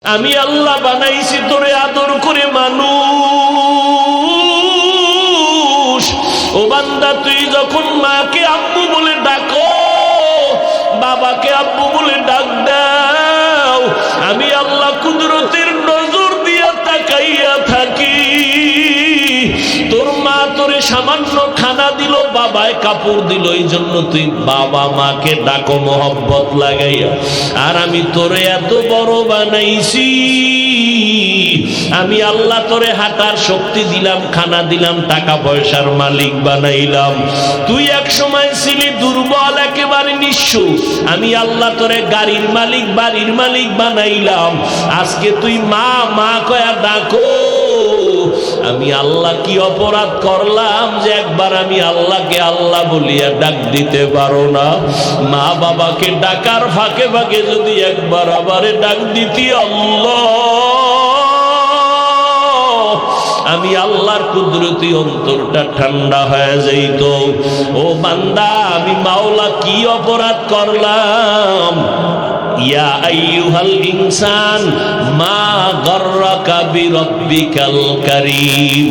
আমি আল্লাহ বানাইছি তোরে আদর করে মানুষ। ও বান্দা, তুই যখন মাকে আব্বু বলে ডাকো, বাবাকে আব্বু বলে ডাক দাও, আমি আল্লাহ কুদরতের নজর দিয়া তাকাইয়া থাকি। তোর মা তোরে সামান্য খানা দিল, বাবায় কাপড় দিল, এই জন্য তুই বাবা মাকে ডাকো মোহব্বত লাগাইয়া। আর আমি তোরে এত বড় বানাইছি, আমি আল্লাহ তোরে হাঁটার শক্তি দিলাম, খানা দিলাম, টাকা পয়সার মালিক বানাইলাম। তুই এক সময় ছিলি দুর্বল, একেবারে নিঃস্ব, আমি আল্লাহ তোরে গাড়ির মালিক, বাড়ির মালিক বানাইলাম। আজকে তুই মা মা কয়া ডাকো। আমি আল্লাহ কি অপরাধ করলাম যে একবার আমি আল্লাহকে আল্লাহ বলিয়া ডাক দিতে পারো না? মা বাবাকে ডাকার ফাঁকে ফাঁকে যদি একবার আবারে ডাক দিতি আল্লাহ, আমি আল্লাহর কুদরতি অন্তরটা ঠান্ডা হয়ে যাইত। ও বান্দা, আমি মাওলা কি অপরাধ করলাম? ইয়া আইয়ুহাল ইনসান মা গররাকা বিরব্বিকাল কারীম।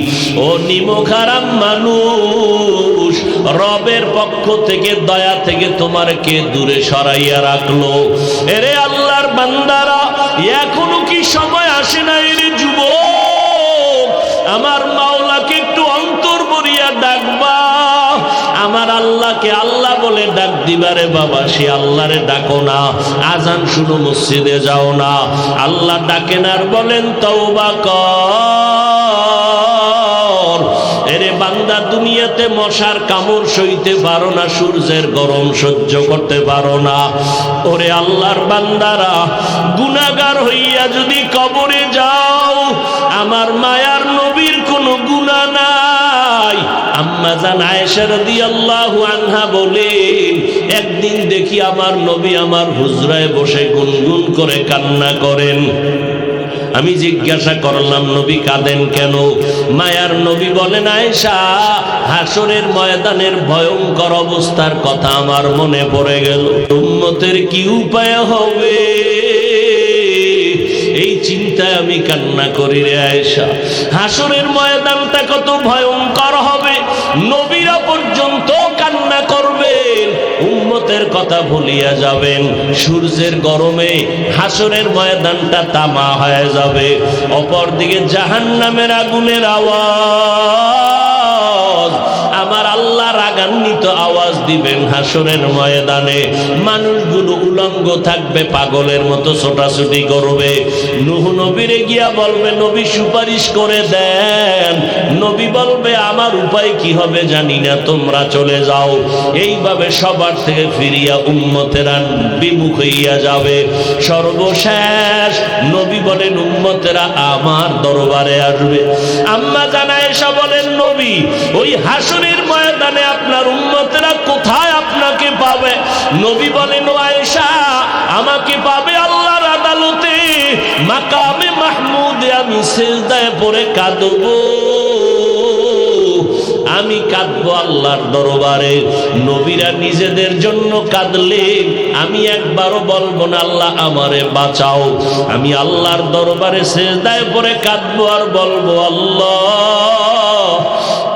ও নিমখারাম মানুষ, রবের পক্ষ থেকে দয়া থেকে তোমার কে দূরে সরাইয়া রাখলো? এরে আল্লাহর বান্দারা, এখনো কি সময় আসে না? এরে যুবক, আমার মাওলাকে একটু অন্তর ভরিয়া ডাকবা। আমার আল্লাহকে আল্লাহ বলে ডাক দিবারে বাবা, সে আল্লাহরে ডাকো না। আজান শুনো, মসজিদে যাও না, আল্লাহ ডাকেন আর বলেন তওবা কর। এরে বান্দা, দুনিয়াতে মশার কামড় সইতে পারো না, সূর্যের গরম সহ্য করতে পারো না। ওরে আল্লাহর বান্দারা, গুনাহগার হইয়া যদি কবরে যাও, আমার মায়ার নবীর কোনো গুনাহ নাই। আম্মা জান আয়েশা রাদিয়াল্লাহু আনহা বলেন, একদিন দেখি আমার নবী আমার হুজরায় বসে গুনগুন করে কান্না করেন। আমি জিজ্ঞাসা করলাম, নবী কাঁদেন কেন? মায়ার নবী বলেন, আয়েশা, হাসরের ময়দানের ভয়ঙ্কর অবস্থার কথা আমার মনে পড়ে গেল। উম্মতের কি উপায় হবে, এই চিন্তায় আমি কান্না করি রে আয়েশা। হাসরের ময়দানটা কত ভয়ঙ্কর হবে, নবীরা পর্যন্ত কান্না করবেন, উম্মতের কথা ভুলিয়া যাবেন। সূর্যের গরমে হাসরের ময়দানটা তামা হয়ে যাবে। অপরদিকে জাহান্নামের আগুনের আওয়াজ, আমার আল্লাহ রাগান্বিত আওয়াজ দিবেন হাসরের ময়দানে। মানুষগুলো উলঙ্গ থাকবে, পাগলের মতো ছোটাছুটি করবে। নূহ নবীরে গিয়া বলবে, নবী সুপারিশ করে দেন। নবী বলবে, আমার উপায় কি হবে জানি না, তোমরা চলে যাও। এইভাবে সবার থেকে ফিরিয়া উম্মতেরা বিমুখ হইয়া যাবে। সর্বশেষ নবী বলেন, উম্মতেরা আমার দরবারে আসবে। আম্মা জান আয়েশা বলেন, নবী, ওই হাসরের ময়দানে আপনার উম্মতেরা কোথায় আপনাকে পাবে? নবী বলেন, ও আয়েশা, আমাকে পাবে আল্লাহর আদালতে, মাকামে মাহমুদে আমি সিজদায় পড়ে কাঁদবো। আমি কাঁদবো আল্লাহর দরবারে। নবীরা নিজেদের জন্য কাঁদলে আমি একবারও বলবো না আল্লাহ আমারে বাঁচাও। আমি আল্লাহর দরবারে সিজদায় পড়ে কাঁদবো আর বলবো, আল্লাহ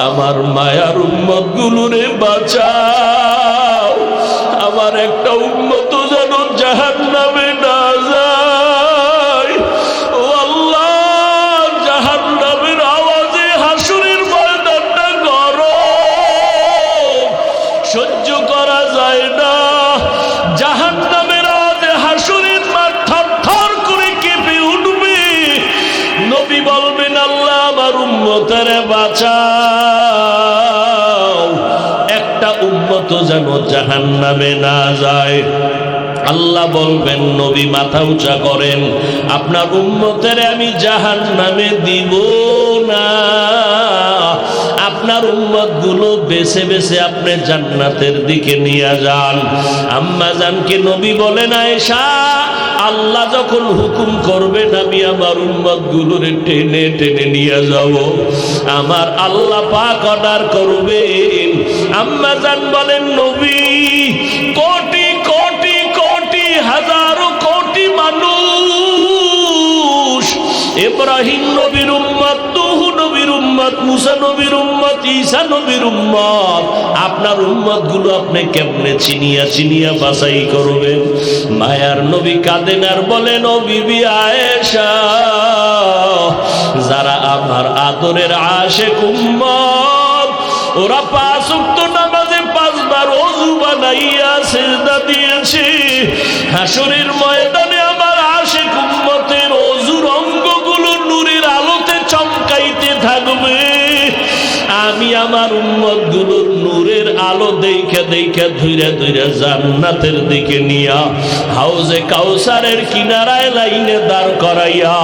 আমার মায়ার উম্মত গুলোরে বাঁচাও। আমার একটা উম্মত যেন জাহান্নামে না যায়। ও আল্লাহ, জাহান্নামের আওয়াজে হাসরের ময়দানটা গরম, সহ্য করা যায় না। জাহান্নামের আওয়াজে হাসরের মাঠ থরথর করে কেঁপে উঠবে। নবী বলবেন, আল্লাহ আমার উম্মতের বাঁচাও, একটা উম্মত যেন জাহান্নামে না যায়। আল্লাহ বলবেন, নবী মাথা উঁচা করেন, আপনার উম্মতের আমি জাহান্নামে দিব না। আপনার উম্মত গুলো বেছে বেছে আপনি জান্নাতের দিকে নিয়ে যান। আম্মা জানকে নবী বলেন, আয়েশা, আল্লাহ যখন হুকুম করবেন আমি আমার উম্মত গুলোরে টেনে টেনে নিয়ে যাব। আমার আল্লাহ পাক অর্ডার করবেন। আম্মা জান বলেন, নবী, কোটি কোটি কোটি হাজারো কোটি মানুষ ইব্রাহিম নবীর উম্মত, নূহ নবীর উম্মত, মুসা নবীর উম্মত, ঈসা নবীর উম্মত। আপনার উম্মত গুলো আপনি কেমনে চিনিয়া চিনিয়া বাছাই করবেন? মায়ার নবী কাঁদেন আর বলেন, ও বিবি আয়েশা, যারা আমার আদরের আশিক উম্মত, ওরা 5 ওয়াক্ত নামাজে 5 বার ওযু বানাইয়া সিজদা দিয়েছে। হাশরের ময়দানে আমার আশিক উম্মতের ওযুর অঙ্গগুলো নূরের আলোতে চমকাইতে থাকবে। আমি আমার উম্মত গুলোর নূরের আলো দেখে দেখে ধীরে ধীরে জান্নাতের দিকে নিয়া হাউজে কাউসারের কিনারায় লাইনে দাঁড় করাইয়া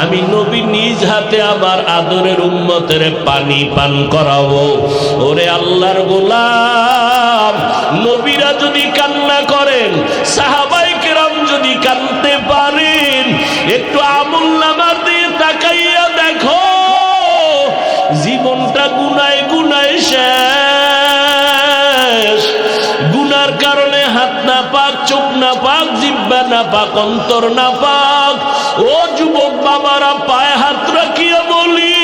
আমি নবী নিজ হাতে আমার আদরের উম্মতের পানি পান করাবো। ওরে আল্লাহর গোলাম, নবীরা যদি কান্না করেন, সাহাবায়ে কেরাম যদি কাঁদতে পারেন, একটু আমুলনামার দিয়ে তাকাইয়া দেখো, জীবনটা গুনায় গুনায় শেষ। গুনার কারণে হাত না পাক, চোখ না পাক, জিহ্বা না পাক, অন্তর না পাক। ও যুবক বাবারা, পায়ে হাত রাখিয়া বলি,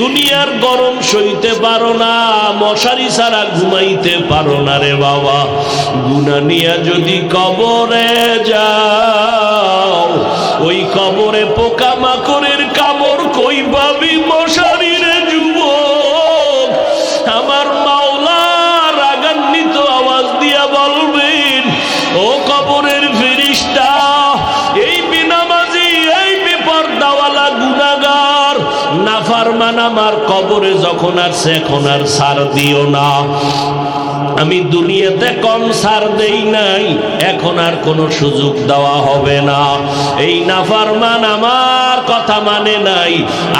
দুনিয়ার গরম সইতে পারো না, মশারি ছাড়া ঘুমাইতে পারো না রে বাবা। গুনাহ নিয়া যদি কবরে যাও, ওই কবরে পোকামাকড়ের কামড় কই পাবি মশারি রে যুবক? আমার মাওলা রাগান্বিত আওয়াজ দিয়া বলবেন, ও কবরের ফেরেশতা, এই বেনামাজি, এই বেপরদাওয়ালা গুনাহগার নাফরমান আমার কবরে যখন আসছে, এখন আর ছাড় দিও না। আমি দুনিয়াতে কম ছাড় দেই নাই, এখন আর কোনো সুযোগ দেওয়া হবে না। এই নাফরমান আমার কথা মানে নাই,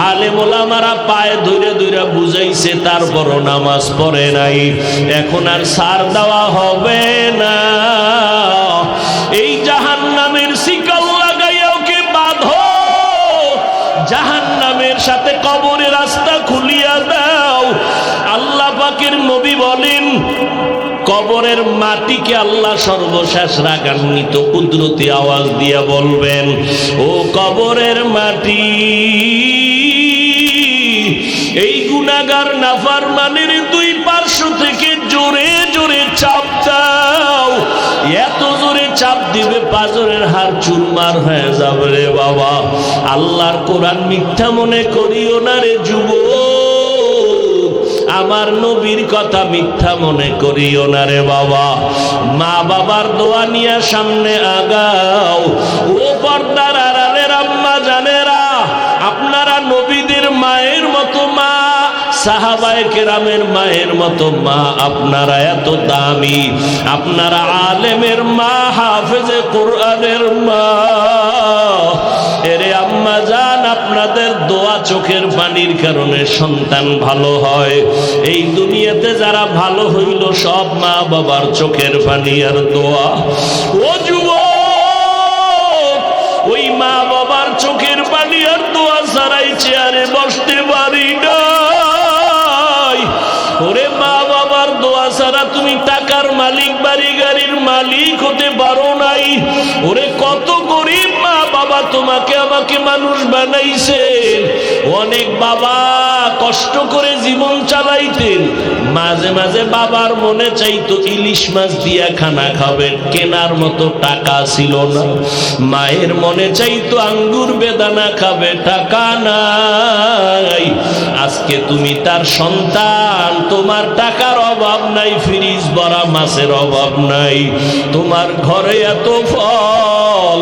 আলেম ওলামারা পায়ে ধরে ধরে বুঝাইছে, তারপরও নামাজ পড়ে নাই, এখন আর ছাড় দেওয়া হবে না। এই জাহান্নামের শিকল লাগাইয়া ওকে বাঁধো, জাহান্নামের সাথে কবরের রাস্তা খুলিয়া দাও। আল্লাহ পাকের নবী বলেন, কবরের মাটিকে আল্লাহ সর্বশেষ রাগান্বিত কুদরতি আওয়াজ দিয়া বলবেন, ও কবরের মাটি, এই গুনাহগার নাফরমানের 2 পার্শ্ব থেকে জোরে জোরে চাপ দাও। এত জোরে চাপ দিবে পাঁজরের হাড় চুরমার হয়ে যাবে রে বাবা। আল্লাহর কোরআন মিথ্যা মনে করিও না রে যুবক, আমার নবীর কথা মিথ্যা মনে করিও না রে বাবা। মা বাবার দোয়া নিয়ে সামনে আগাও। ও পর্দার আড়ালের আম্মা জানেরা, আপনারা নবীদের মায়ের মতো মা, সাহাবায়ে কেরামের মায়ের মতো মা, আপনারা এত দামি, আপনারা আলেমের মা, হাফেজে কোরআনের মা। এরে আম্মা জান, আপনাদের দোয়া চোখের পানির কারণে সন্তান ভালো হয়। এই দুনিয়াতে যারা ভালো হইল সব মা বাবার চোখের পানি আর দোয়া। ও যুবক, ওই মা বাবার চোখের পানি আর দোয়া ছাড়াই চেয়ারে বসতে পারি না। ওরে মা বাবার দোয়া ছাড়া তুমি টাকার মালিক, বাড়ি গাড়ির মালিক হতে পারো নাই। ওরে কত গরিব মা বাবা তোমাকে আমাকে মানুষ বানাইছেন। অনেক বাবা কষ্ট করে জীবন চালাইতেন, মাঝে মাঝে বাবার মনে চাইতো ইলিশ মাছ দিয়া খানা খাবেন, কেনার মতো টাকা ছিল না। মায়ের মনে চাইতো আঙ্গুর বেদানা খাবে, টাকা নাই। আজকে তুমি তার সন্তান, তোমার টাকার অভাব নাই, ফ্রিজ ভরা মাছের অভাব নাই, তোমার ঘরে এত ফল,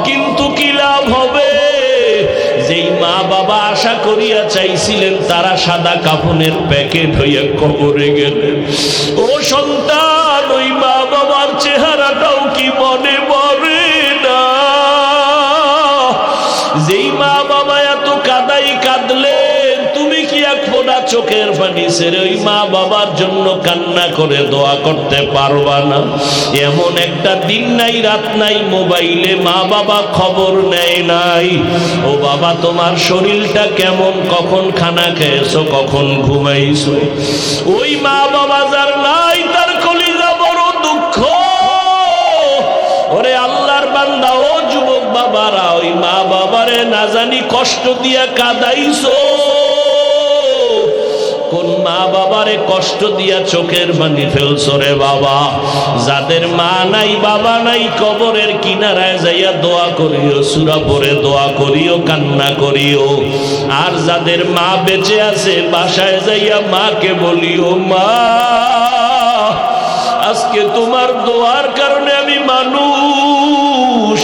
কিন্তু কি লাভ হবে? যেই মা বাবা আশা করিয়া চাইছিলেন তারা সাদা কাফনের প্যাকেট হইয়া কবরে গেলেন। ও সন্তান, ওই মা বাবার চেহারাটাও কি মনে পড়ে না? যেই মা বাবা এত কাদাই কাঁদলেন, তুমি কি এক ফোঁটা চোখের পানি ছেড়ে ওই মা বাবার জন্য কান্না করে দোয়া করতে পারবা না? এমন একটা দিন নাই, রাত নাই, মোবাইলে মা বাবা খবর নেয় নাই। ও বাবা, তোমার শরীরটা কেমন, কখন খানা খেয়েছো, কখন ঘুমাইছো? ওই মা বাবা যার নাই, তার কলিজা বড় দুঃখ। ওরে আল্লাহর বান্দা, ও যুবক বাবারা, ওই মা বাবারে না জানি কষ্ট দিয়া কাঁদাইছো, কোন মা বাবারে কষ্ট দিয়া চোখের পানি ফেলছো রে বাবা। যাদের মা নাই বাবা নাই কবরের কিনারায় যাইয়া দোয়া করিও, সূরা পড়ে দোয়া করিও, কান্না করিও। আর যাদের মা বেঁচে আছে বাসায় যাইয়া মাকে বলিও, মা আজকে তোমার দোয়ার কারণে আমি মানুষ,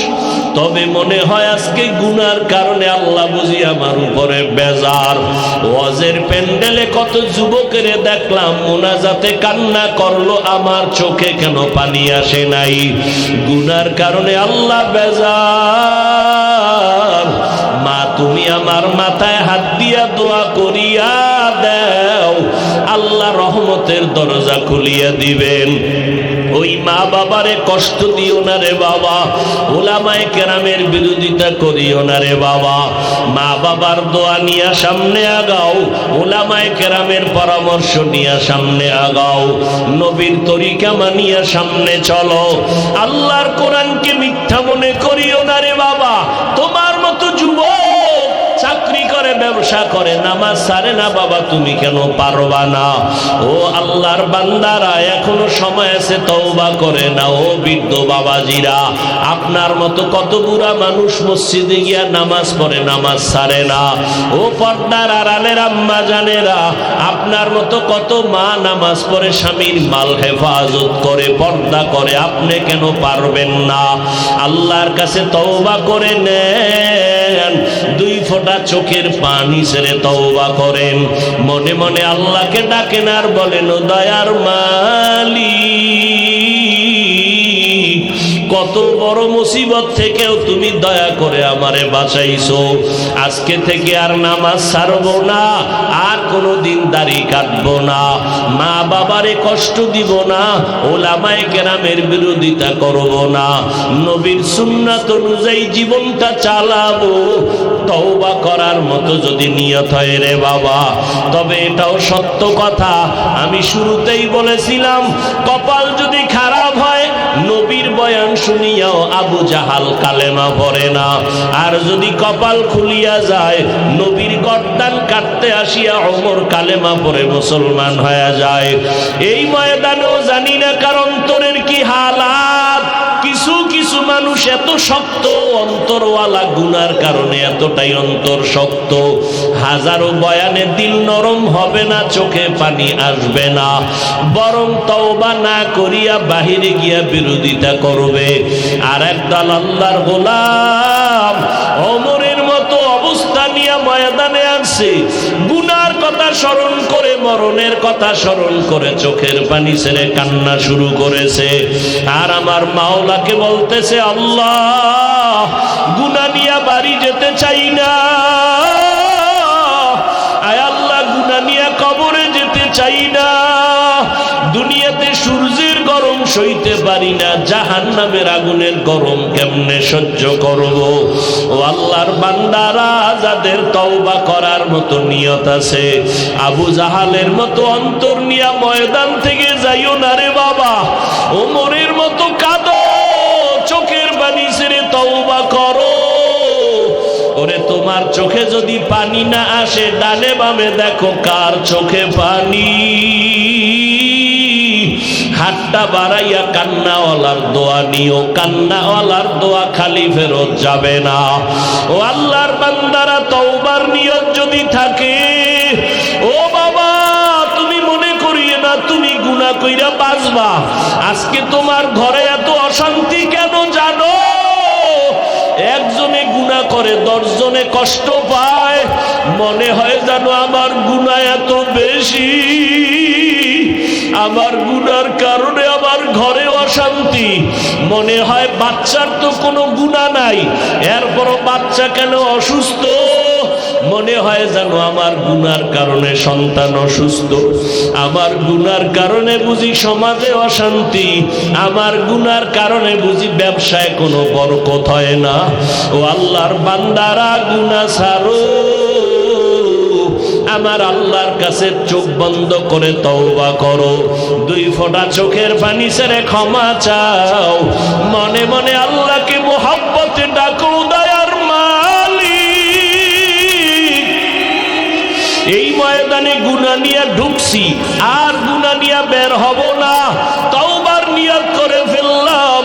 তবে মনে হয় আজকে গুনার কারণে আল্লাহ বুঝি আমার উপরে বেজার। ওয়াজের প্যান্ডেলে কত যুবকের দেখলাম মোনাজাতে কান্না করলো, আমার চোখে কেন পানি আসে নাই? গুনার কারণে আল্লাহ বেজার। মা তুমি আমার মাথায় হাত দিয়া দোয়া করিয়া দাও, আল্লাহ রহমতের দরজা খুলিয়া দিবেন। ওই মা বাবারে কষ্ট দিও না রে বাবা, উলামায়ে কেরামের বিরোধিতা করিও না রে বাবা। মা বাবার দোয়া নিয়ে সামনে আগাও, উলামায়ে কেরামের পরামর্শ নিয়ে সামনে আগাও, নবীর তরিকা মানিয়া সামনে চলো। আল্লাহর কোরআনকে মিথ্যা মনে করিও না রে বাবা। তোমার মতো যুবক চাকরি করে, ব্যবসা করে, নামাজ ছাড়ে না বাবা, তুমি কেন পারবা না? ও আল্লাহর বান্দারা, এখনো সময় আছে, তওবা করে না। ও বৃদ্ধ বাবাজিরা, আপনার মতো কত বুড়া মানুষ মসজিদে গিয়া নামাজ পড়ে, নামাজ ছাড়ে না। ও পর্দার আড়ালের আম্মা জানেরা, আপনার মতো কত মা নামাজ পড়ে, স্বামীর মাল হেফাজত করে, পর্দা করে, আপনি কেন পারবেন না? আল্লাহর কাছে তওবা করে নেন, দুই ফোঁটা চোখের পানি ছেড়ে তওবা করেন, মনে মনে আল্লাহকে ডাকেন আর বলেন, ও দয়ার মালিক, কত বড় মুসিবত থেকেও তুমি দয়া করে আমারে বাঁচাইছো। আজকে থেকে আর নামাজ ছাড়বো না, আর কোনোদিন দাড়ি কাটবো না, মা বাবারে কষ্ট দিব না, উলামায়ে কেরামের বিরোধিতা করব না, নবীর সুন্নাত অনুযায়ী জীবনটা চালাবো। তওবা করার মতো যদি নিয়ত হয় রে বাবা, তবে এটাও সত্য কথা, আমি শুরুতেই বলেছিলাম, কপাল যদি খারাপ হয়, নবীর বয়ান শুনিয়াও আবু জাহাল কালেমা পড়ে না। আর যদি কপাল খুলিয়া যায়, নবীর গর্দান কাটতে আসিয়া ওমর কালেমা পড়ে মুসলমান হয়ে যায়। এই ময়দানেও জানি না কার অন্তরের কি হালাত। কিছু কিছু মানুষ এত শক্ত অন্তরওয়ালা, গুনার কারণে এতটাই অন্তর শক্ত, হাজারো বয়ানে দিল নরম হবে না, চোখে পানি আসবে না, বরং তওবা না করিয়া বাহিরে গিয়া বিরোধিতা করবে। আর একদল আল্লাহর গোলাম ওমরের মতো অবস্থা নিয়ে ময়দানে আসছে, গুনার কথা স্মরণ করে, মরণের কথা স্মরণ করে চোখের পানি ছেড়ে কান্না শুরু করেছে। আর আমার মাওলাকে বলতেছে, আল্লাহ গুনাহ নিয়ে বাড়ি যেতে চাই না, আয় আল্লাহ গুনাহ নিয়ে কবরে যেতে চাই না, দুনিয়াতে সূর্যের গরম সইতে পারি না, জাহান্নামের আগুনের গরম কেমনে সহ্য করব? ও আল্লাহর বান্দারা, যাদের তওবা করার মতো নিয়ত আছে, আবু জাহালের মতো অন্তর নিয়া ময়দান থেকে যাইও না রে বাবা। ওমরের মতো কাঁদো, চোখের পানি ছেড়ে তওবা করো। ওরে তোমার চোখে যদি পানি না আসে, ডানে বামে দেখো কার চোখে পানি। হাতটা বাড়াইয়া কান্নাওয়ালার দোয়া নিও, কান্নাওয়ালার দোয়া খালি ফেরত যাবে না। ও আল্লাহর বান্দারা, তওবার নিয়ত যদি থাকে, ও বাবা তুমি মনে করিয়ে না তুমি গুনাহ কইরা বাঁচবা। আজকে তোমার ঘরে এত অশান্তি কেন জানো? একজনে গুনাহ করে 10 জনে কষ্ট পায়, মনে হয় জানো আমার গুনাহ এত বেশি, আমার গুনার কারণে আমার ঘরে অশান্তি। মনে হয় বাচ্চার তো কোনো গুনাহ নাই, এরপরও বাচ্চা কেন অসুস্থ? মনে হয় জানো আমার গুনার কারণে সন্তান অসুস্থ, আমার গুনার কারণে বুঝি সমাজে অশান্তি, আমার গুনার কারণে বুঝি ব্যবসায় কোনো বরকত হয় না। ও আল্লাহর বান্দারা, গুনাহ ছাড়ো, আমার আল্লাহর কাছে চোখ বন্ধ করে তওবা করো, 2 ফোঁটা চোখের পানি ছেড়ে ক্ষমা চাও, মনে মনে আল্লাহকে মুহাব্বতে ডাকো, দয়ার মা মানে গুনাহ নিয়ে ঢুকছি, আর গুনাহ নিয়ে বের হব না, তওবার নিয়ত করে ফেললাম,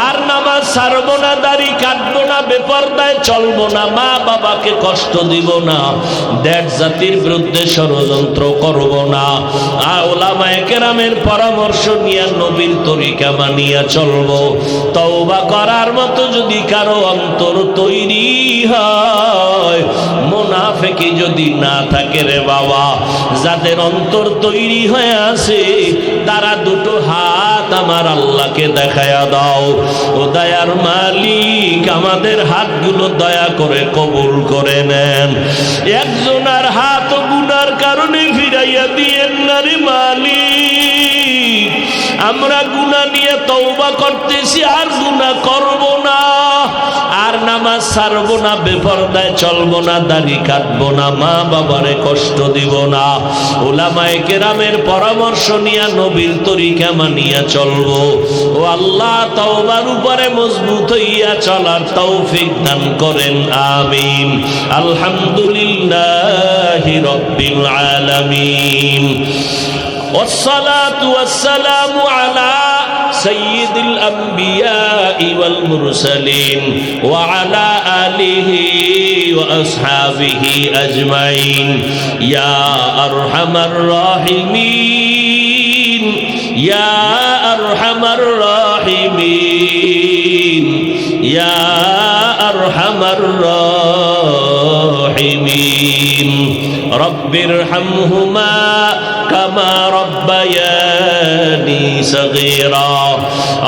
আর নামাজ ছাড়বো না, দাড়ি কাটবো না, বেপরদায় চলবো না, মা বাবাকে কষ্ট দিব না, দেশ জাতির বিরুদ্ধে ষড়যন্ত্র করব না, উলামায়ে কেরামের পরামর্শ নিয়ে নবীর তরিকা মানিয়া চলবো। তওবা করার মতো যদি কারো অন্তর তৈরি হয়, মুনাফিকি যদি না থাকে রে বাবা, যাদের অন্তর তৈরি হয়ে আছে তারা দুটো হাত আমার আল্লাহকে দেখায়া দাও। ও দয়ার মালিক, আমাদের হাতগুলো দয়া করে কবুল করে নেন। একজনের হাত গুনার কারণে ফিরাইয়া দিয়েন না রে মালিক। আমরা গুনাহ নিয়ে তওবা করতেছি, আর গুনাহ করব না, আর নামাজ ছাড়বো না, বেপরদায় চলবো না, দাড়ি কাটবো না, মা বাবারে কষ্ট দিব না, উলামায়ে কেরামের পরামর্শ নিয়ে নবীর তরিকা মানিয়া চলবো। ও আল্লাহ, তওবার উপরে মজবুত হইয়া চলার তৌফিক দান করেন, আমিন। আলহামদুলিল্লাহি রাব্বিল আলামিন। والصلاة والسلام على سيد الأنبياء والمرسلين وعلى آله وأصحابه أجمعين يا أرحم الراحمين يا أرحم الراحمين يا أرحم الراحمين رب ارحمهما كما ربياني صغيرا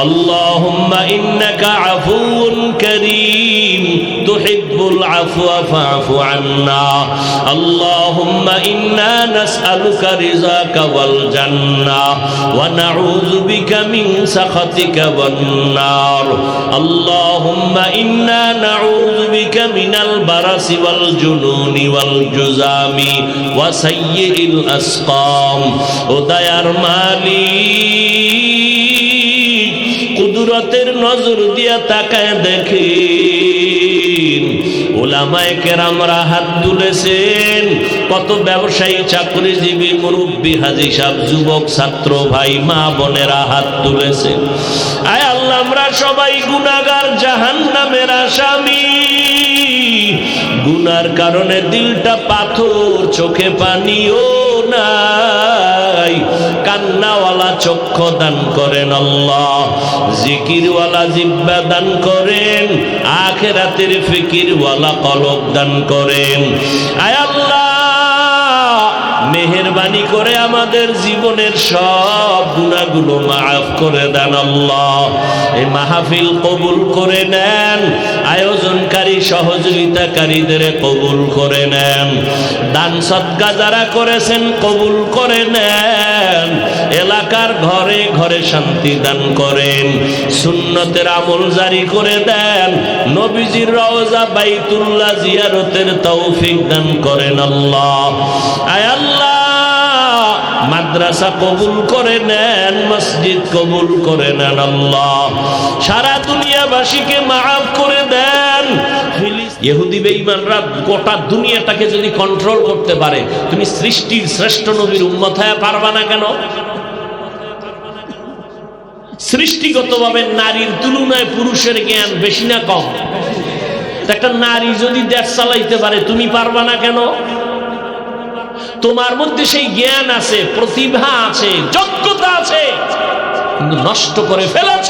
اللهم إنك عفو كريم تحب العفو فاعف عنا اللهم إنا نسألك رضاك والجنة ونعوذ بك من سخطك والنار اللهم إنا نعوذ بك من البرص والجنون والجذام وسيء الأسقام উদয়ার মালিক, কুদরতের নজর দিয়া তাকায় দেখেন উলামায়ে কেরামরা হাত তুলেছেন, কত ব্যবসায়ী, চাকরিজীবী, মুরব্বী, হাজী সাহেব, যুবক, ছাত্র, ভাই, মা বোনেরা হাত তুলেছেন। আয় আল্লাহ, আমরা সবাই গুনাহগার, জাহান্নামের আসামি। গুনার কারণে দিলটা পাথর, চোখে পানিও নাই, কান্নাওয়ালা চক্ষু দান করেন আল্লাহ, জিকিরওয়ালা জিহ্বা দান করেন, আখিরাতের ফিকিরওয়ালা কলব দান করেন। আয় আল্লাহ, মেহেরবানি করে আমাদের জীবনের সব গুনাহগুলো মাফ করে দেন আল্লাহ। এই মাহফিল কবুল করে নেন, আয়োজনকারী সহযোগিতাকারীদের কবুল করে নেন, দান সদকা যারা করেছেন কবুল করে নেন, এলাকার ঘরে ঘরে শান্তি দান করেন, সুন্নতের আমল জারি করে দেন, নবীজির রওজা বাইতুল্লাহ জিয়ারতের তৌফিক দান করেন আল্লাহ। আয় আল্লাহ, মাদ্রাসা কবুল করে নেন, মসজিদ কবুল করে নেন আল্লাহ, সারা দুনিয়াবাসীকে মাফ করে দেন। ইহুদি বেঈমানরা গোটা দুনিয়াটাকে যদি কন্ট্রোল করতে পারে, তুমি সৃষ্টির শ্রেষ্ঠ নবীর উম্মত হয়ে পারবা না কেন? সৃষ্টিগতভাবে নারীর তুলনায় পুরুষের জ্ঞান বেশি না কম? একটা নারী যদি দেশ চালাইতে পারে, তুমি পারবা না কেন? তোমার মধ্যে সেই জ্ঞান আছে, প্রতিভা আছে, যোগ্যতা আছে, কিন্তু নষ্ট করে ফেলেছ।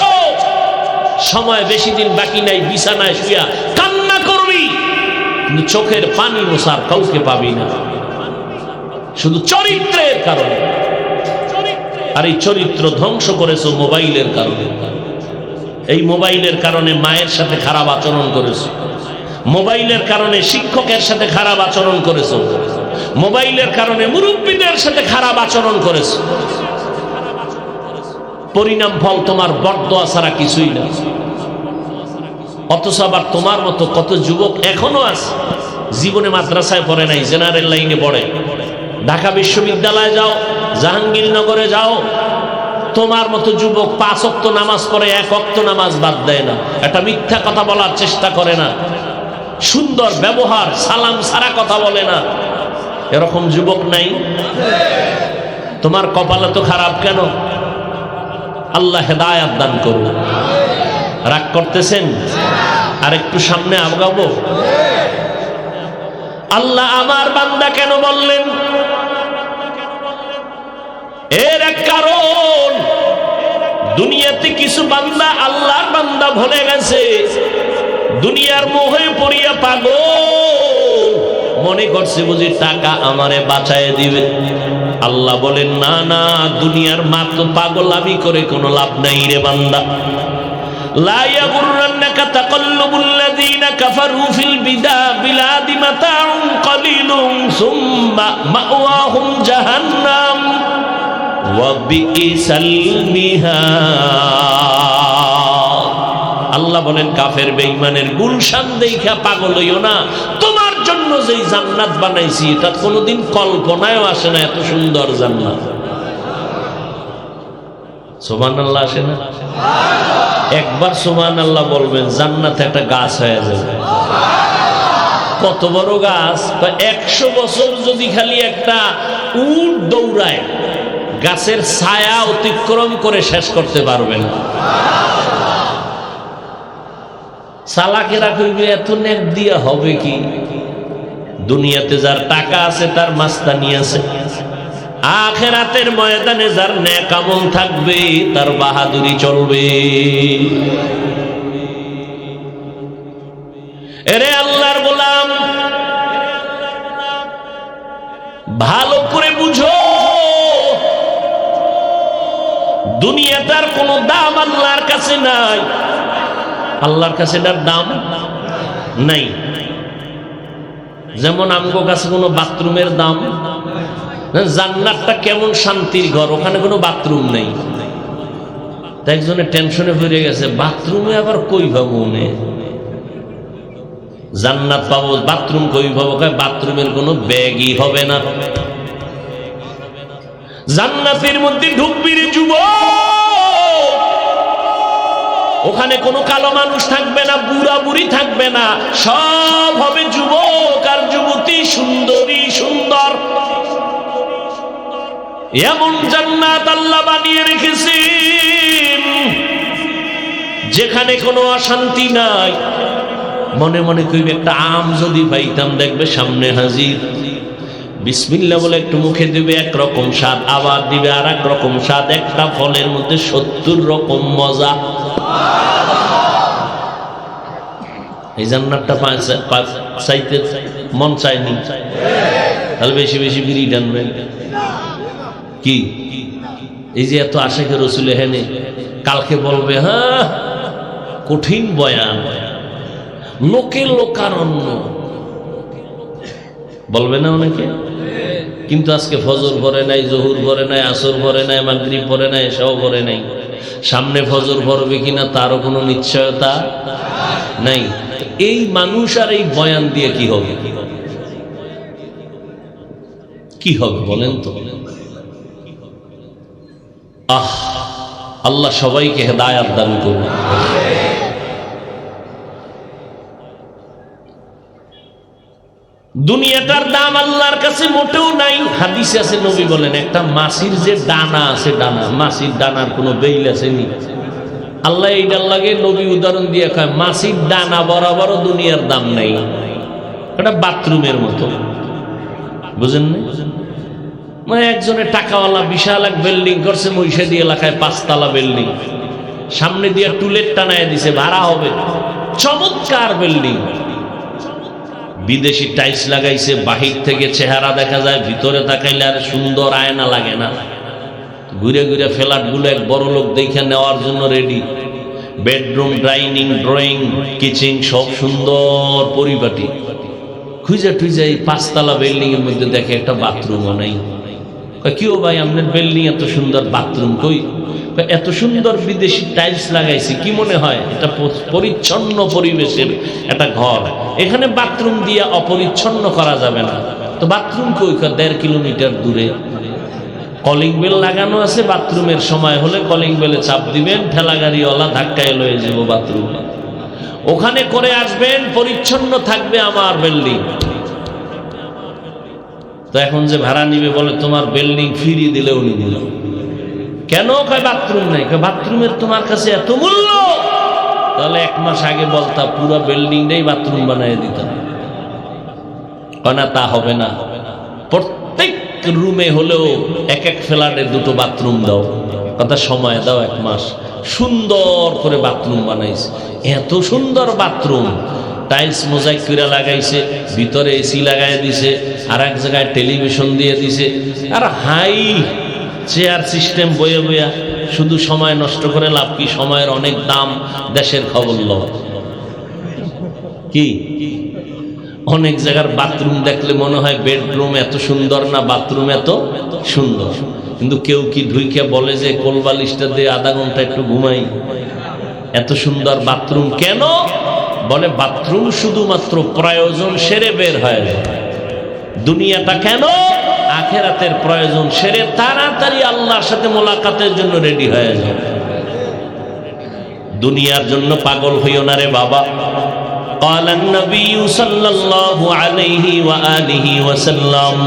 সময় বেশি দিন বাকি নাই, বিছানায় শুয়া কান্না করবি, কিন্তু চোখের পানি মোছার কাউকে পাবি না, শুধু চরিত্রের কারণে। আর এই চরিত্র ধ্বংস করেছো মোবাইলের কারণে। এই মোবাইলের কারণে মায়ের সাথে খারাপ আচরণ করেছো, মোবাইলের কারণে শিক্ষকের সাথে খারাপ আচরণ করেছো, মোবাইলের কারণে মুরব্বীদের সাথে খারাপ আচরণ করেছো। পরিণাম ফল তোমার বরদোয়া ছাড়া কিছুই না। অথচ আবার তোমার মতো কত যুবক এখনো আছে, জীবনে মাদ্রাসায় পড়ে নাই, জেনারেল লাইনে পড়ে, ঢাকা বিশ্ববিদ্যালয়ে যাও, জাহাঙ্গীরনগরে যাও, তোমার মতো যুবক 5 ওয়াক্ত নামাজ পড়ে, 1 ওয়াক্ত নামাজ বাদ দেয় না, একটা মিথ্যা কথা বলার চেষ্টা করে না, সুন্দর ব্যবহার, সালাম ছাড়া কথা বলে না, এরকম যুবক নাই? তোমার কপালে তো খারাপ কেন? আল্লাহ হেদায়েত দান করুন। রাগ করতেছেন? আর একটু সামনে আগাবো। আল্লাহ আমার বান্দা কেন বললেন? এর এক কারণ, দুনিয়াতে কিছু বান্দা আল্লাহর বান্দা ভুলে গেছে, দুনিয়ার মোহে পড়িয়া পাগল, মনে করছে বুঝি টাকা আমারে বাঁচায় দিবে। আল্লাহ বলেন না না, দুনিয়ার মাত্র পাগল আমি করে কোনো লাভ নাই রে বান্দা। লা ইয়াগুররান্নাকা তাকাল্লুবুল্লাযীনা কাফারু ফিল বিলাদি মাতাউন কালিলুন সুম্মা মাওয়াহুম জাহান্নাম ওয়া বিইসাল মিহাদ। আল্লাহ বলেন কাফের বেঈমানের গুলশান দেইখা পাগল হইও না। তোমার জন্য যেই জান্নাত বানাইছি এটা কোনোদিন কল্পনায়ও আসে না, এত সুন্দর জান্নাত। সুবহানাল্লাহ আসে না? একবার সুবহানাল্লাহ বলবেন, জান্নাতে একটা গাছ হয়ে যাবে। কত বড় গাছ! 100 বছর যদি খালি একটা উট দৌড়ায়, গাছের ছায়া অতিক্রম করে শেষ করতে পারবে না। চালাকেরা কইবে এত নেক দিয়া হবে কি? দুনিয়াতে যার টাকা আছে তার মাস্তানি আছে, আখিরাতের ময়দানে যার নেক আমল থাকবে তার বাহাদুরি চলবে। এরে আল্লাহর গোলাম, ভালো করে বুঝো, দুনিয়াটার কোনো দাম আল্লাহর কাছে নাই। আল্লাহর কাছে এটার দাম নাই। যেমন আমগো কাছে কোনো বাথরুমের দাম, জান্নাতটা কেমন শান্তির ঘর, ওখানে কোনো বাথরুম নেই। তাই একজনে টেনশনে পড়ে গেছে, বাথরুমে আবার কই পাবো নে, জান্নাত পাবো বাথরুম কই পাবো? বাথরুমের কোনো ব্যাগই হবে না। জান্নাতের মধ্যে ঢুকবি রে যুবক, ওখানে কোনো কালো মানুষ থাকবে না, বুড়া বুড়ি থাকবে না, সব হবে যুবক আর যুবতী, সুন্দরী সুন্দর। এমন জান্নাত আল্লাহ বানিয়ে রেখেছেন যেখানে কোনো অশান্তি নাই। মনে মনে কইবে একটা আম যদি পাইতাম, দেখবে সামনে হাজির, বিসমিল্লাহ বলে একটু মুখে দিবে, একরকম স্বাদ, আবার দিবে আর এক রকম স্বাদ। একটা ফলের মধ্যে 70 রকম মজা। এই জান্নাতটা চাইতে মন চায়নি, তাহলে বেশি বেশি বিড়ি টানবেন কি? এই যে এত আশিকে রাসূল হেনে কালকে বলবে হ্যাঁ কঠিন বয়ান, লোকে লোকারণ্য বলবে না অনেকে, কিন্তু আজকে ফজর পড়ে নাই, জোহর পড়ে নাই, আসর পড়ে নাই, মাগরিব পড়ে নাই, এশাও পড়ে নাই। সামনে ফজর পড়বে কিনা তারও কোনো নিশ্চয়তা নাই। এই মানুষ আর এই বয়ান দিয়ে কি হবে? কি হবে বলেন তো? আল্লাহ সবাইকে হেদায়েত দান করুন। দুনিয়াটার দাম আল্লাহর কাছে মোটেও নাই। হাদিসে আছে, নবী বলেন একটা মাছির যে ডানা আছে, ডানা, মাছির ডানার কোনো বেইল আছে নি? আল্লাহ এইটার লাগে নবী উদাহরণ দিয়ে কয় মাছির ডানা বরাবর দুনিয়ার দাম নাই। এটা বাথরুমের মতো, বুঝেন না? মানে একজনে টাকাওয়ালা বিশাল এক বিল্ডিং করছে মহিষাদী এলাকায়, 5 তলা বিল্ডিং, সামনে দিয়ে টুলেট টানায় দিছে, ভাড়া হবে, চমৎকার বিল্ডিং, বিদেশি টাইলস লাগাইছে, বাহির থেকে চেহারা দেখা যায়, ভিতরে তাকাইলে আর সুন্দর আয়না লাগে না। ঘুরে ঘুরে ফ্ল্যাট গুলো এক বড় লোক দেখে নেওয়ার জন্য ready. Bedroom, dining, drawing, kitchen সব সুন্দর পরিপাটি। খুঁজে টুইজে এই 5 তলা বিল্ডিং এর মধ্যে দেখে একটা বাথরুমও নাই। কেউ ভাই আপনার বিল্ডিং এত সুন্দর, বাথরুম কই? এত সুন্দর বিদেশি টাইলস লাগাইছি, কি মনে হয় এটা পরিচ্ছন্ন পরিবেশের একটা ঘর, এখানে বাথরুম দিয়ে অপরিচ্ছন্ন করা যাবে না। তো বাথরুম কই? 1.5 কিলোমিটার দূরে। কলিং বেল লাগানো আছে, বাথরুমের সময় হলে কলিং বেলে চাপ দিবেন, ঠেলা গাড়িওয়ালা ধাক্কায় লয়ে যাব বাথরুমে, ওখানে করে আসবেন, পরিচ্ছন্ন থাকবে আমার বিল্ডিং। তো এখন যে ভাড়া নিবে বলে তোমার বিল্ডিং ফিরিয়ে দিলে উনি দিল কেন? কয় বাথরুম নাই। কয় বাথরুমের তোমার কাছে এত মূল্য? তাহলে 1 মাস আগে বলতা পুরো বিল্ডিংটাই বাথরুম বানিয়ে দিতাম। না, তা হবে না, প্রত্যেক রুমে হলেও এক ফ্ল্যাটে 2টো বাথরুম দাও। কথা সময় দাও 1 মাস। সুন্দর করে বাথরুম বানাইছে, এত সুন্দর বাথরুম, টাইলস মোজাইক করে লাগাইছে, ভিতরে এসি লাগাই দিছে, আর এক জায়গায় টেলিভিশন দিয়ে দিছে, আর হাই চেয়ার সিস্টেম বয়ে বইয়া। শুধু সময় নষ্ট করে লাভ কি? সময়ের অনেক দাম। দেশের খবর লও কি? অনেক জায়গার বাথরুম দেখলে মনে হয় বেডরুম এত সুন্দর না, বাথরুম এত সুন্দর, কিন্তু কেউ কি ঢুইকে বলে যে কোলবালিশটা দিয়ে আধা ঘন্টা একটু ঘুমাই? এত সুন্দর বাথরুম কেন? বলে বাথরুম শুধুমাত্র প্রয়োজন সেরে বের হয়। দুনিয়াটা কেন? আখেরাতের প্রয়োজন সেরে তাড়াতাড়ি আল্লাহর সাথে মোলাকাতের জন্য রেডি হয়ে যায়। দুনিয়ার জন্য পাগল হইও না রে বাবা। قال النبي صلى الله عليه وآله وسلم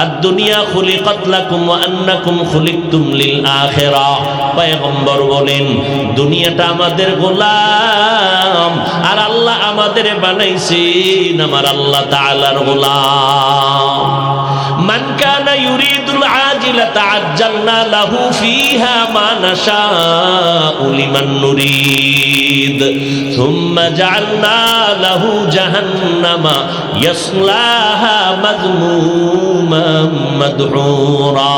الدنيا خلقت لكم وأنكم خلقتم للآخرة। পয়গম্বর বলেন দুনিয়াটা আমাদের গোলাম, আর আল্লাহ আমাদের বানাইছেন আমার আল্লাহ তাআলার গোলাম। মান কানা ইউরিদুল আজিলাতা আজ্জালনা লাহু ফিহা মা নাশাউ লিমান নুরিদ সুম্মা জাআলনা লাহু জাহান্নামা ইয়াসলাহা মাযমুমান মাদহুরা।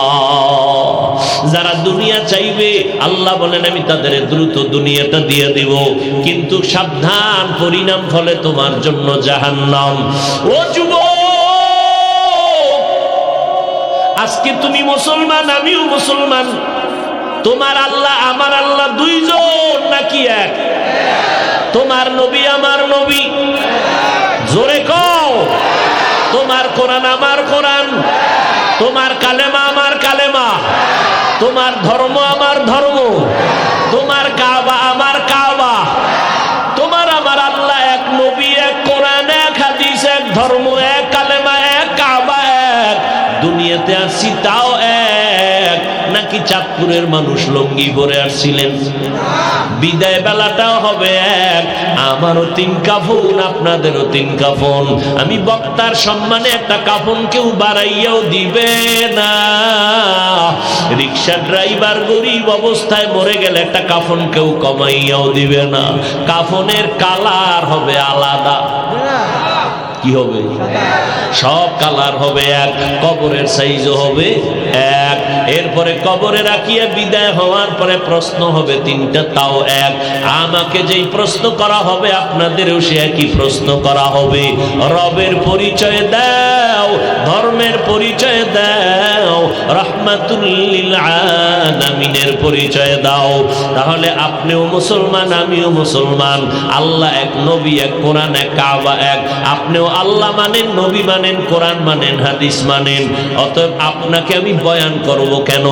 যারা দুনিয়া চাইবে আল্লাহ বলেন আমি তাদের দ্রুত দুনিয়াটা দিয়ে দিব, কিন্তু সাবধান, পরিণাম ফলে তোমার জন্য জাহান্নাম। ও যুবক, আজকে তুমি মুসলমান, আমিও মুসলমান, তোমার আল্লাহ আমার আল্লাহ দুইজন নাকি এক? তোমার নবী আমার নবী? জোরে কও। তোমার কোরআন আমার কোরআন? তোমার কালেমা আমার কালেমা? তোমার ধর্ম আমার ধর্ম? তোমার কাবা আমার কাবা? তোমার আমার আল্লাহ এক, নবী এক, কোরআন এক, হাদিস এক, ধর্ম এক, কালেমা এক, কাবা এক। দুনিয়াতে আসছি তাও এক, নাকি চাঁদপুরের মানুষ লঙ্গি পরে আসছিলেন? বিদায় বেলাটাও হবে এক। আমারও 3 কাফন, আপনাদেরও 3 কাফন। আমি বক্তার সম্মানে একটা কাফন কেউ বাড়াইয়াও দিবে না। রিক্সা ড্রাইভার গরিব অবস্থায় মরে গেলে একটা কাফন কেউ কমাইয়াও দিবে না। কাফনের কালার হবে আলাদা। কি হবে? সব কালার হবে এক, কবরের সাইজও হবে এক। এরপরে কবরে রাখিয়া বিদায় হওয়ার পরে প্রশ্ন হবে 3টা, তাও এক। আমাকে যেই প্রশ্ন করা হবে আপনাদেরও সে একই প্রশ্ন করা হবে। রবের পরিচয় দাও, ধর্মের পরিচয় দাও, রাহমাতুল লিল আলামিনের পরিচয় দাও। তাহলে আপনিও মুসলমান, আমিও মুসলমান। আল্লাহ এক, নবী এক, কোরআন এক, কাবা এক। আপনিও আল্লাহ মানেন, নবী মানেন, কোরআন মানেন, হাদিস মানেন। অতএব আপনাকে আমি বয়ান করব কেন?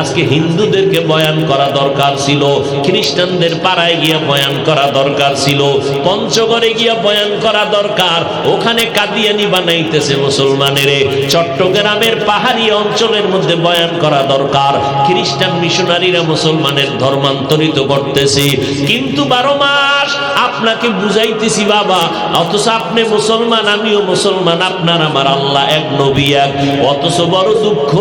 আজকে হিন্দুদেরকে বয়ান করা দরকার ছিল, খ্রিস্টানদের পাড়ায় গিয়া বয়ান করা দরকার ছিল, পঞ্চগড়ে গিয়া বয়ান করা দরকার। ওখানে কাদিয়ানি বানাইতেছে মুসলমানেরে। চট্টগ্রামের পাহাড়ি অঞ্চলের মধ্যে বয়ান করা দরকার। খ্রিস্টান মিশনারিরা মুসলমানের ধর্মান্তরিত করতেছে, কিন্তু 12 মাস আপনাকে বুঝাইতেছি বাবা, অথচ আপনি মুসলমান, আমিও মুসলমান, আপনার আমার আল্লাহ এক, নবী এক। অথচ বড় দুঃখ,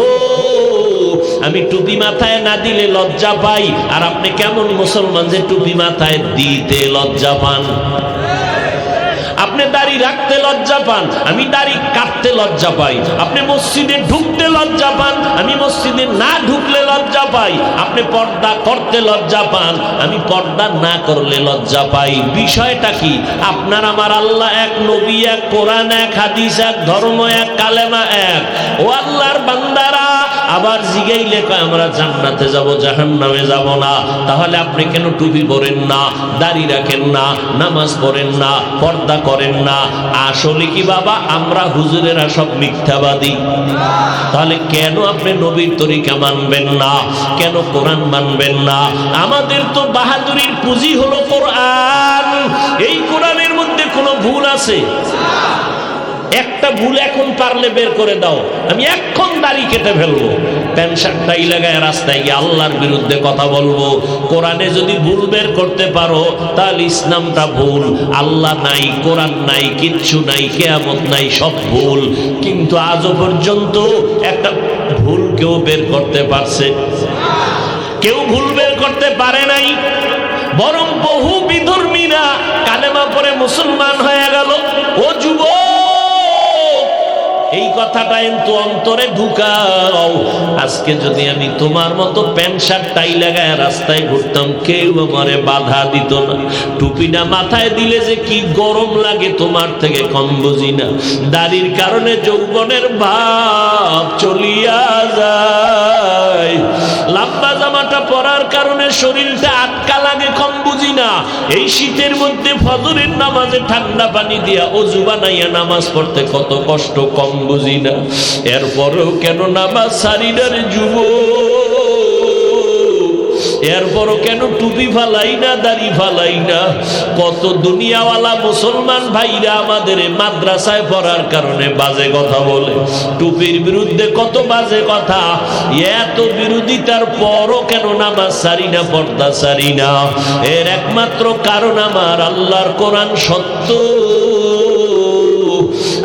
আমি টুপি মাথায় না দিলে লজ্জা পাই। আর আপনি কেমন মুসলমান যে টুপি মাথায় দিতে লজ্জা পান? আপনি দাড়ি রাখতে লজ্জা পান, আমি দাড়ি কাটতে লজ্জা পাই। আপনি মসজিদে ঢুকতে লজ্জা পান, আমি মসজিদে না ঢুকলে লজ্জা পাই। আপনি পর্দা করতে লজ্জা পান, আমি পর্দা না করলে লজ্জা পাই। বিষয়টা কি? আপনার আমার আল্লাহ এক, নবী এক, কোরআন এক, হাদিস এক, ধর্ম এক, কালেমা এক। ও আল্লাহর বান্দারা, আবার জিগাইলে কয় আমরা জান্নাতে যাব, জাহান্নামে যাব না। তাহলে আপনি কেন টুপি পরেন না, দাড়ি রাখেন না, নামাজ পড়েন না, পর্দা করেন না? আসলে কি বাবা আমরা হুজুরেরা সব মিথ্যাবাদী? তাহলে কেন আপনি নবীর তরিকা মানবেন না? কেন কোরআন মানবেন না? আমাদের তো বাহাদুরির পুঁজি হলো কোরআন। এই কোরআনের মধ্যে কোনো ভুল আছে? একটা ভুল এখন পারলে বের করে দাও, আমি এখন দাড়ি কেটে ফেলবো। প্যান্ট শার্টটাই লাগায় রাস্তায় গিয়ে আল্লাহর বিরুদ্ধে কথা বলবো। কোরআনে যদি ভুল বের করতে পারো তাহলে ইসলামটা ভুল, আল্লাহ নাই, কোরআন নাই, কিচ্ছু নাই, কিয়ামত নাই, সব ভুল। কিন্তু আজও পর্যন্ত একটা ভুল কেউ বের করতে পারছে? কেউ ভুল বের করতে পারে নাই। বরং বহু বিধর্মীরা কালেমা পড়ে মুসলমান হয়ে গেল। ও যুবক, এই কথাটা কিন্তু অন্তরে ঢুকাও। আজকে যদি আমি তোমার মতো প্যান্ট শার্ট টাই লাগায় রাস্তায় ঘুরতাম, কেউ আমারে বাধা দিত না। টুপিটা মাথায় দিলে যে কি গরম লাগে তোমার থেকে কম বুঝি না। দাড়ির কারণে যৌবনের ভাব চলিয়া যায়। লম্বা জামাটা পরার কারণে শরীরটা আটকা লাগে কম বুঝি না। এই শীতের মধ্যে ফজরের নামাজে ঠান্ডা পানি দিয়া ওযু বানাইয়া নামাজ পড়তে কত কষ্ট কম বুঝি না। এরপরেও কেন নামাজ ছাড়ি না রে যুবক? এরপরও কেন টুপি ফালাই না, দাড়ি ফালাই না? কত দুনিয়াওয়ালা মুসলমান ভাইরা আমাদের মাদ্রাসায় পড়ার কারণে বাজে কথা বলে, টুপির বিরুদ্ধে কত বাজে কথা। এত বিরোধিতার পরও কেন নামাজ ছাড়ি না, পর্দা ছাড়ি না? এর একমাত্র কারণ আমার আল্লাহর কোরআন সত্য,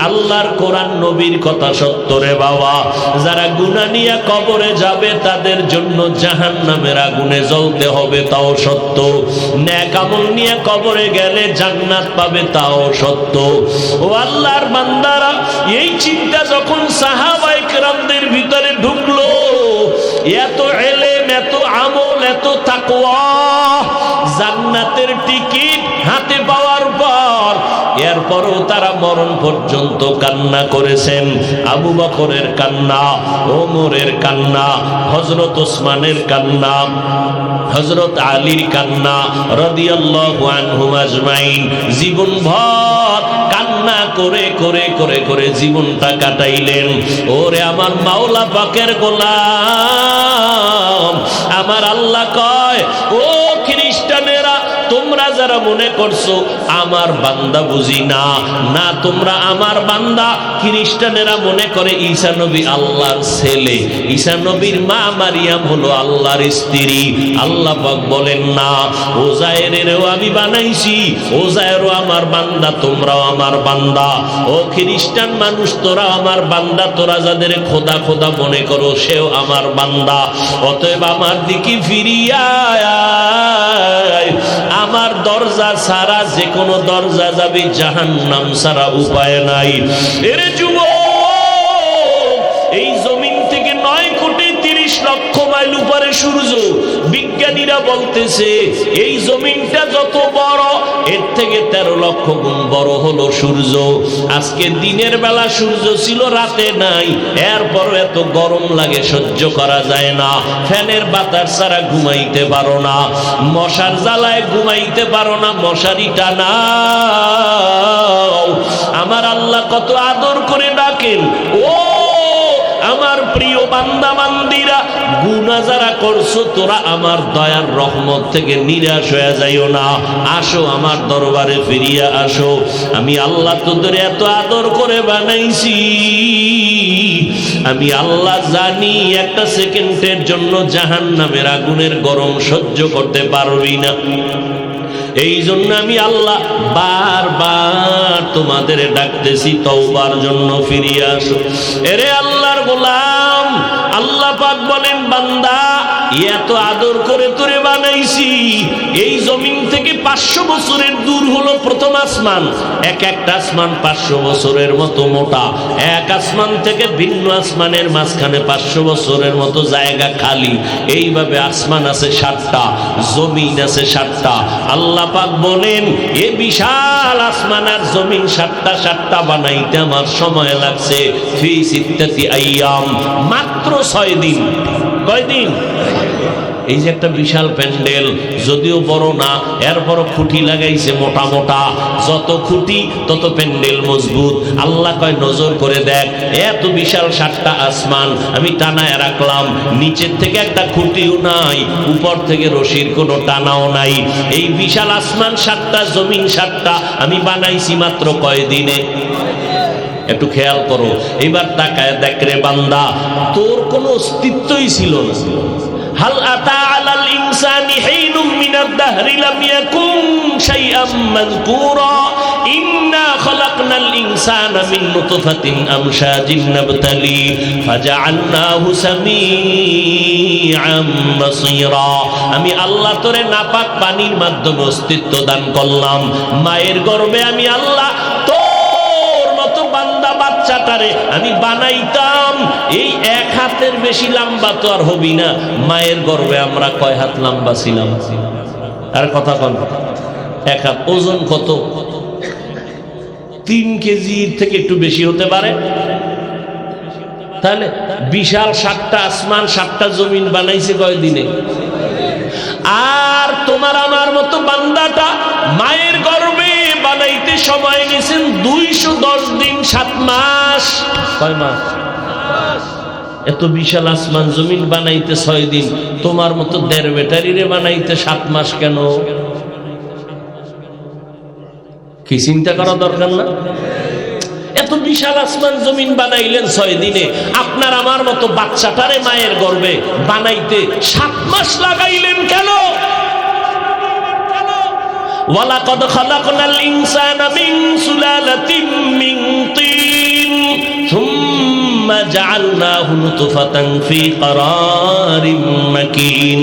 আল্লাহর কোরআন নবীর কথা সত্য রে বাবা। যারা গুনাহ নিয়ে কবরে যাবে তাদের জন্য জাহান্নামের আগুনে জ্বলতে হবে, তাও সত্য। নেক আমল নিয়ে কবরে গেলে জান্নাত পাবে, তাও সত্য। ও আল্লাহর বান্দারা, এই চিন্তা যখন সাহাবায়ে কেরামদের ভিতরে ঢুকলো, এত ইলম, এত আমল, এত তাকওয়া, জান্নাতের টিকিট হাতে পাওয়ার পর এরপরও তারা মরণ পর্যন্ত কান্না করেছেন। আবু বকরের কান্না, ওমরের কান্না, হযরত ওসমানের কান্না, হযরত আলীর কান্না রাদিয়াল্লাহু আনহুম আজমাইন। জীবনভর কান্না করে করে করে করে জীবনটা কাটাইলেন। ওরে আমার মাওলা পাকের গোলাম, আমার আল্লাহ কয়, ও খ্রিস্টানেরা, তোমরা যারা মনে করছো আমার বান্দা বুঝি না, না তোমরা আমার বান্দা। খ্রিস্টানেরা মনে করে ঈসা নবী আল্লাহর ছেলে, ঈসা নবীর মা মারিয়াম হলো আল্লাহর স্ত্রী। আল্লাহ পাক বলেন না, ওজায়েরেরও আমি বানাইছি, ওজায়েরও আমার বান্দা, তোমরাও আমার বান্দা। ও খ্রিস্টান মানুষ, তোরা আমার বান্দা, তোরা যাদের খোদা খোদা মনে করো সেও আমার বান্দা। অতএব আমার দিকে ফিরিয়া আমার দরজা ছাড়া যে কোনো দরজা যাবে জাহান্নাম ছাড়া উপায় নাই। এরে যুবক, এই জমিন থেকে 9,30,00,000 মাইল উপরে সূর্য। বিজ্ঞানীরা বলতেছে এই জমিনটা যত বড়, এর থেকে 13 লক্ষ গুণ বড় হলো সূর্য। আজকে দিনের বেলা সূর্য ছিল, রাতে নাই, এরপর এত গরম লাগে, সহ্য করা যায় না। ফ্যানের বাতাস ছাড়া ঘুমাইতে পারো না, মশার জ্বালায় ঘুমাইতে পারো না, মশারি টানাও। আমার আল্লাহ কত আদর করে ডাকেন, ও আমার প্রিয় বান্দা বান্দিরা, গুনাহ যারা করছো তোরা আমার দয়ার রহমত থেকে নিরাশ হয়ে যাইও না। আসো আমার দরবারে ফিরিয়া আসো। আমি আল্লাহ তোদের এত আদর করে বানাইছি, আমি আল্লাহ জানি একটা সেকেন্ডের জন্য জাহান্নামের আগুনের গরম সহ্য করতে পারবি না। এই জন্য আমি আল্লাহ বারবার তোমাদের ডাকতেছি, তওবার জন্য ফিরিয়ে আসো। এরে আল্লাহর গোলাম, আল্লাহ পাক বলেন, বান্দা এত আদর করে তোরে বানাইছি, এই জমিন থেকে 500 বছরের দূর হলো প্রথম আসমান। এক একটা আসমান 500 বছরের মতো মোটা। এক আসমান থেকে ভিন্ন আসমানের মাঝখানে 500 বছরের মতো জায়গা খালি। এইভাবে আসমান আছে 7টা, জমিন আছে 7টা। আল্লাহ পাক বলেন, এ বিশাল আসমান আর জমিন 7টা বানাইতে আমার সময় লাগছে ফি সিত্তাতি আইয়াম, মাত্র 6 দিন। কয় দিন? এই যে একটা বিশাল প্যান্ডেল, যদিও বড় না, এরপরও খুঁটি লাগাইছে মোটা মোটা। যত খুঁটি তত প্যান্ডেল মজবুত। আল্লাহ কয়, নজর করে দেখ, এত বিশাল 7টা আসমান আমি টানায় রাখলাম, নিচের থেকে একটা খুঁটিও নাই, উপর থেকে রশির কোনো টানাও নাই। এই বিশাল আসমান 7টা, জমিন 7টা আমি বানাইছি মাত্র কয় দিনে? একটু খেয়াল করো, এবার তাকায় দেখ রে বান্দা, তোর কোনো অস্তিত্বই ছিল না। হাল আতা আলাল ইনসানি হিনুম মিনাদ দাহরি লাম ইয়াকুন শাইআম মাযকুরা ইন্না খালাকনাল ইনসানা মিন নুতফাতিন আমশাজিন নাবতালি ফাজআলনাহু সামিআম বাসীরা। আমি আল্লাহ তোরে নাপাক পানির মাধ্যমে অস্তিত্ব দান করলাম। মায়ের গর্ভে আমি আল্লাহ তোর মতো বান্দা বাচ্চাটারে আমি বানাইতাম। এই এক হাতের বেশি লম্বা তো আর হবি না। মায়ের গর্ভে আমরা কয় হাত লম্বা ছিলাম? আর কথা কন, এক হাত। ওজন কত? 3 কেজির থেকে একটু বেশি হতে পারে। তাহলে বিশাল 7টা আসমান 7টা জমিন বানাইছে কয় দিনে? আর তোমার আমার মতো বান্দাটা মায়ের গর্ভে বানাইতে সময় নিয়েছেন 210 দিন 7 মাস। কয় মাস? এত বিশাল আসমান জমিন বানাইতে 6 দিন, তোমার মতো 1.5 ব্যাটারিরে বানাইতে 7 মাস কেন? কি চিন্তা করা দরকার না? এত বিশাল আসমান জমিন বানাইলেন 6 দিনে, আপনার আমার মতো বাচ্চাটারে মায়ের গর্ভে বানাইতে 7 মাস লাগাইলেন কেন? ওয়ালাকাদ খালাকনাল ইনসানা মিন সুলালাতিন মিন তিন সুম্মা জাআলনাহু নুতফাতান ফি ক্বারারিম মাকিন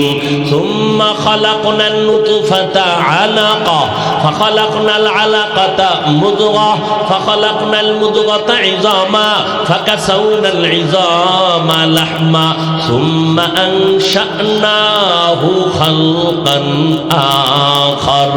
সুম্মা খালাকনান নুতফাতা আলাকা ফাখালাকনাল আলাকাতা মুদগাহ ফাখালাকনাল মুদগাতা ইযামা ফাকাসাউনাল ইযামা লাহমা সুম্মা আনশা'নাহু খালকান আখার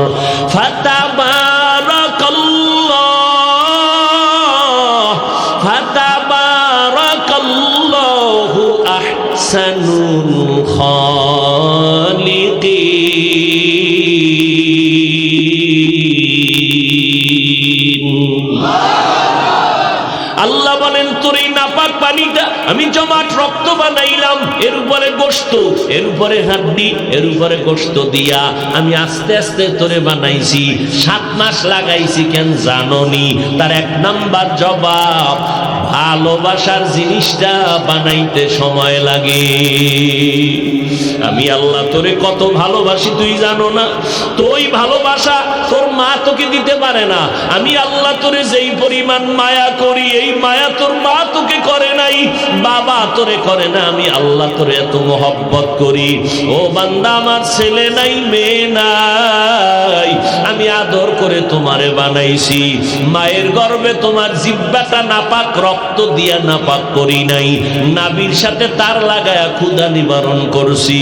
ফাতাবারাকাল্লাহু আহসানুল খালিকিন। আল্লাহ বলেন, তোর এই নাপাক পানিটা আমি জমাট রক্ত বানাইলাম, এর উপরে গোশত, এর উপরে হাড্ডি, এর উপরে গোশত দিয়া আমি আস্তে আস্তে তোরে বানাইছি। 7 মাস লাগাইছি কেন জানোনি? তার 1 নাম্বার জবাব, ভালোবাসার জিনিসটা বানাইতে সময় লাগে। আমি আল্লাহ তোরে কত ভালোবাসি তুই জানো না? তুই ভালোবাসা তোর মা তোকে দিতে পারে না। আমি আল্লাহ তোরে যেই পরিমাণ মায়া করি, এই মায়া তোর মা তোকে করে নাই, বাবা তোরে করে না। আমি আল্লাহ তোরে এত মহব্বত করি। ও বান্দা, আমার ছেলে নাই, মেয়ে নাই, আমি আদর করে তোমারে বানাইছি। মায়ের গর্ভে তোমার জিহ্বাটা নাপাক রক্ত দিয়া নাপাক করি নাই, নাভির সাথে তার লাগায়া ক্ষুধা নিবারণ করছি।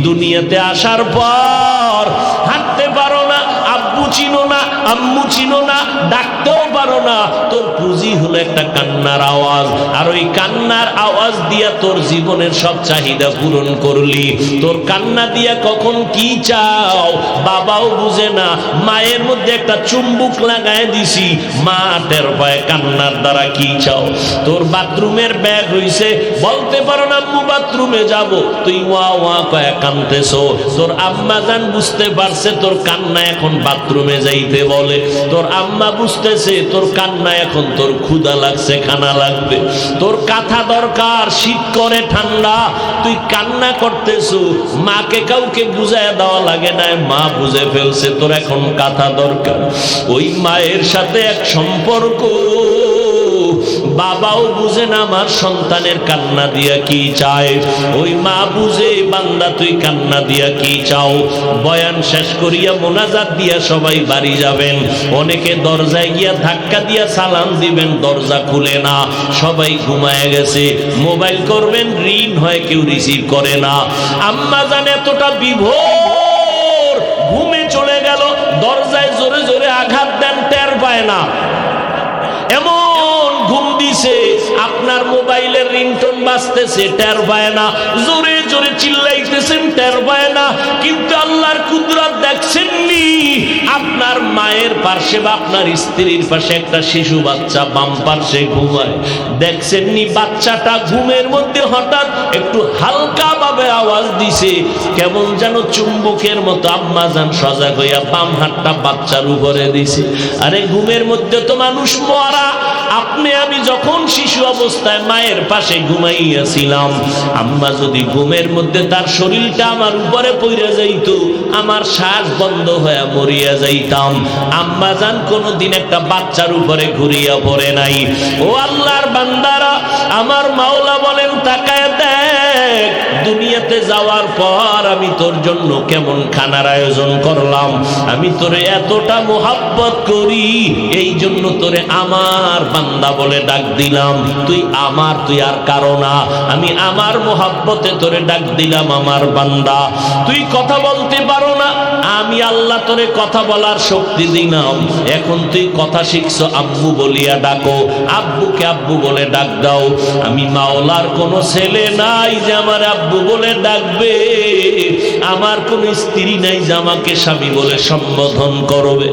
দুনিয়াতে আসার পর হাঁটতে পারো না, আব্বু চিনো না, আম্মু চিনো না, ডাকতেও পারো না। তোর পুঁজি হলো একটা কান্নার আওয়াজ, আর ওই কান্নার আওয়াজ দিয়া তোর জীবনের সব চাহিদা পূরণ করলি। তোর কান্না দিয়া কখন কি চাও বাবাও বুঝে না। মায়ের মধ্যে একটা চুম্বুক লাগায় দিছি, মা টের পায় কান্নার দ্বারা কি চাও। তোর বাথরুমের ব্যাগ হইছে, বলতে পারো না আম্মু বাথরুমে যাব, তুই ওয়া ওয়া কয়ে কাঁদতেছো। তোর আম্মা জান বুঝতে পারছে তোর কান্না এখন বাথরুমে যাইতে বলে। তোর আম্মা বুঝতেছে তোর কান্না এখন তোর ক্ষুধা লাগছে, খানা লাগবে। তোর কাঁথা দরকার, শীত করে ঠান্ডা, তুই কান্না করতেছো। মাকে কাউকে বুঝায় দেওয়া লাগে না, মা বুঝে ফেলছে তোর এখন কাঁথা দরকার। ওই মায়ের সাথে এক সম্পর্ক, বাবাও বুঝে না আমার সন্তানের কান্না দিয়া কি চায়। ওই মা বুঝে, বান্দা তুই কান্না দিয়া কি চাও। বয়ান শেষ করিয়া মোনাজাত দিয়া সবাই বাড়ি যাবেন। অনেকে দরজায় গিয়া ধাক্কা দিয়া সালাম দিবেন, দরজা খুলে না, সবাই ঘুমায় গেছে। মোবাইল করবেন, রিং হয়, কেউ রিসিভ করে না। আম্মা জানে এতটা বিভোর, ঘুমে চলে গেল, দরজায় জোরে জোরে আঘাত দেন, টের পায় না। এমন ঘুম দিছে, আপনার মোবাইলের রিংটোন আসতেছে টের পায় না, জোরে জোরে চিল্লাইতেছেন টের পায় না। কিন্তু আল্লাহর কুদরত দেখছেননি, আপনার মায়ের পাশে বা আপনার স্ত্রীর পাশে একটা শিশু বাচ্চা বাম পাশে ঘুমায়, দেখছেননি বাচ্চাটা ঘুমের মধ্যে হঠাৎ একটু হালকা ভাবে আওয়াজ দিছে, কেমন যেন চুম্বকের মতো আম্মা জান সজাগ হইয়া বাম হাতটা বাচ্চার উপরে দিছে। আরে ঘুমের মধ্যে তো মানুষ মরা। আপনি আমি যখন শিশু অবস্থায় মায়ের পাশে ঘুমাইয়াছিলাম, আম্মা যদি ঘুমের মধ্যে তার শরীরটা আমার উপরে পড়ে যাইতো, আমার শ্বাস বন্ধ হয়ে মরিয়া যাইতাম। আম্মা জান কোনোদিন একটা বাচ্চার উপরে ঘুরিয়া পড়ে নাই। ও আল্লাহর বান্দারা, আমার মাওলা বলেন তাকায় দেখ, দুনিয়াতে যাওয়ার পর আমি তোর জন্য কেমন খানার আয়োজন করলাম। আমি তোরে এতটা মোহাব্বত করি, এই জন্য তোরে আমার বান্দা বলে ডাক দিলাম। তুই আমার, তুই আর কারো না। আমি আমার মোহাব্বতে তোরে ডাক দিলাম আমার বান্দা। তুই কথা বলতে পারো না, আমি আল্লাহ তোরে কথা বলার শক্তি দিলাম। এখন তুই কথা শিখছো, আব্বু বলিয়া ডাকো, আব্বুকে আব্বু বলে ডাক দাও। আমি মাওলার কোনো ছেলে নাই যে আমার আব্বু বলে ডাকবে, আমার কোনো স্ত্রী নাই যে আমাকে স্বামী বলে সম্বোধন করবে।